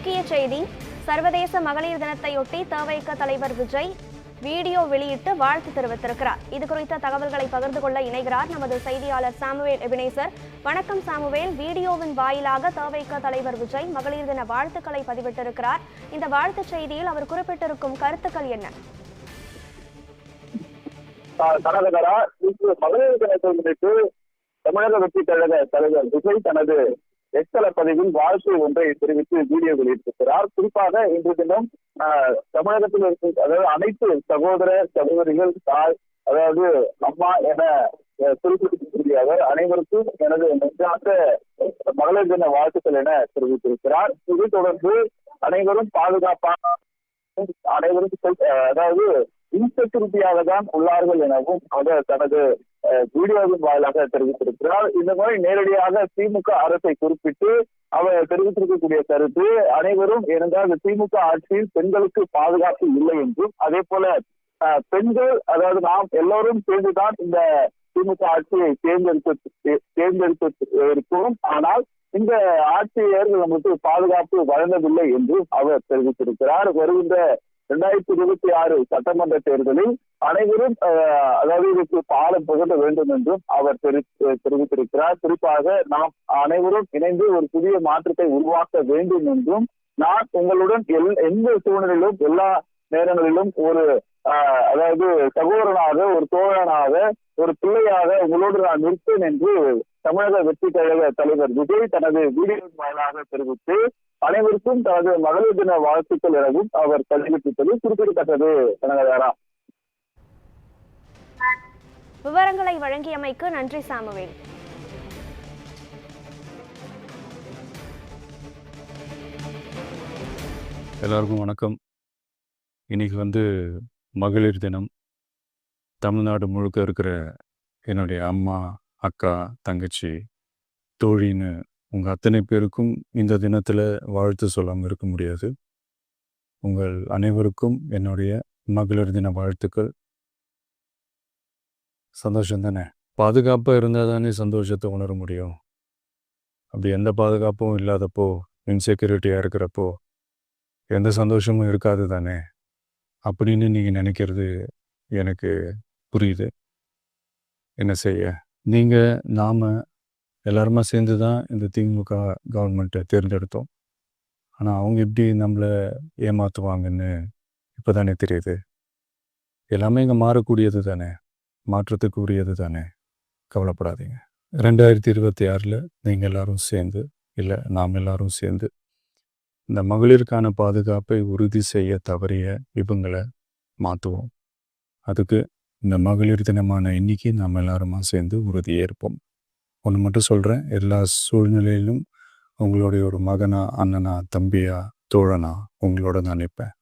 முக்கிய செய்தி. சர்வதேச மகளிர் தினத்தையொட்டி தவிக தலைவர் விஜய் வீடியோ வெளியிட்டு வாழ்த்து தெரிவித்திருக்கிறார். இது குறித்த தகவல்களை பகிர்ந்து கொள்ள இணைகிறார் நமது செய்தியாளர் சாமுவேல் எபினேசர். வணக்கம் சாமுவேல். வீடியோவின் வாயிலாக தவிக தலைவர் விஜய் மகளிர் தின வாழ்த்துக்களை பதிவிட்டிருக்கிறார். இந்த வாழ்த்துச் செய்தியில் அவர் குறிப்பிட்டிருக்கும் கருத்துக்கள் என்ன? மகளிர் தினத்தை முன்னிட்டு தமிழக வெற்றி கழக தலைவர் விஜய் தனது எக்ஸல பதிவில் வாழ்த்து ஒன்றை தெரிவித்து வீடியோ வெளியிட்டிருக்கிறார். குறிப்பாக இன்று தினம் தமிழகத்தில் இருக்கும் அதாவது அனைத்து சகோதர சகோதரிகள் தாய் அதாவது அம்மா என குறிப்பிட்டிருக்கக்கூடிய அவர் அனைவருக்கும் எனது நெஞ்சார்ந்த மகளிர் தின வாழ்த்துக்கள் என தெரிவித்திருக்கிறார். இதை தொடர்ந்து அனைவரும் பாதுகாப்பாக அனைவரும் அதாவது இன்செக்யூரிட்டியாக தான் உள்ளார்கள் எனவும் அவர் தனது வீடியோவின் வாயிலாக தெரிவித்திருக்கிறார். இந்த முறை நேரடியாக திமுக அரசை குறிப்பிட்டு அவர் தெரிவித்திருக்கக்கூடிய கருத்து, அனைவரும் இருந்தால் திமுக ஆட்சியில் பெண்களுக்கு பாதுகாப்பு இல்லை என்றும், அதே போல பெண்கள் அதாவது நாம் எல்லோரும் சேர்ந்துதான் இந்த திமுக ஆட்சியை தேர்ந்தெடுத்திருக்கிறோம், ஆனால் இந்த ஆட்சியர்கள் நமக்கு பாதுகாப்பு வழங்கவில்லை என்றும் அவர் தெரிவித்திருக்கிறார். வருகின்ற 2026 சட்டமன்ற தேர்தலில் அனைவரும் அதாவது இதற்கு பாலம் புகட்ட வேண்டும் என்றும் அவர் தெரிவித்திருக்கிறார். குறிப்பாக நாம் அனைவரும் இணைந்து ஒரு புதிய மாற்றத்தை உருவாக்க வேண்டும் என்றும், நான் உங்களுடன் எந்த சூழ்நிலையிலும் எல்லா நேரங்களிலும் ஒரு அதாவது சகோதரனாக, ஒரு தோழனாக, ஒரு பிள்ளையாக உங்களோடு நான் நிற்பேன் என்று தமிழக வெற்றி கழக தலைவர் விஜய் தனது வீடியோ வாயிலாக தெரிவித்து அனைவருக்கும் தனது மகளிர் தின வாழ்த்துக்கள் எனவும் அவர் தெரிவித்தது குறிப்பிடத்தக்கது. கனகதாரா, விவரங்களை வழங்கியமைக்கு நன்றி சாமுவேல். எல்லாருக்கும் வணக்கம். இன்னைக்கு மகளிர் தினம். தமிழ்நாடு முழுக்க இருக்கிற என்னுடைய அம்மா, அக்கா, தங்கச்சி, தோழின்னு உங்கள் அத்தனை பேருக்கும் இந்த தினத்தில் வாழ்த்து சொல்லாமல் இருக்க முடியாது. உங்கள் அனைவருக்கும் என்னுடைய மகளிர் தின வாழ்த்துக்கள். சந்தோஷம் தானே? பாதுகாப்பாக இருந்தால் தானே சந்தோஷத்தை உணர முடியும். அப்படி எந்த பாதுகாப்பும் இல்லாதப்போ, இன்செக்யூரிட்டியாக இருக்கிறப்போ எந்த சந்தோஷமும் இருக்காது தானே அப்படின்னு நீங்கள் நினைக்கிறது எனக்கு புரியுது. என்ன செய்ய, நீங்கள் நாம் எல்லாருமா சேர்ந்து தான் இந்த திமுக கவர்மெண்ட்டை தேர்ந்தெடுத்தோம். ஆனால் அவங்க எப்படி நம்மளை ஏமாற்றுவாங்கன்னு இப்போ தானே தெரியுது. எல்லாமே இங்கே மாறக்கூடியது தானே, மாற்றத்துக்கு உரியது தானே. கவலைப்படாதீங்க. 2026 நீங்கள் எல்லாரும் சேர்ந்து, இல்லை நாம் எல்லாரும் சேர்ந்து இந்த மகளிருக்கான பாதுகாப்பை உறுதி செய்ய தவறிய இவங்களை மாற்றுவோம். அதுக்கு இந்த மகளிர் தினமான இன்னைக்கு நாம் எல்லாருமா சேர்ந்து உறுதியேற்போம். ஒன்று மட்டும் சொல்கிறேன், எல்லா சூழ்நிலையிலும் உங்களுடைய ஒரு மகனா, அண்ணனா, தம்பியா, தோழனா உங்களோட நான் நிற்பேன்.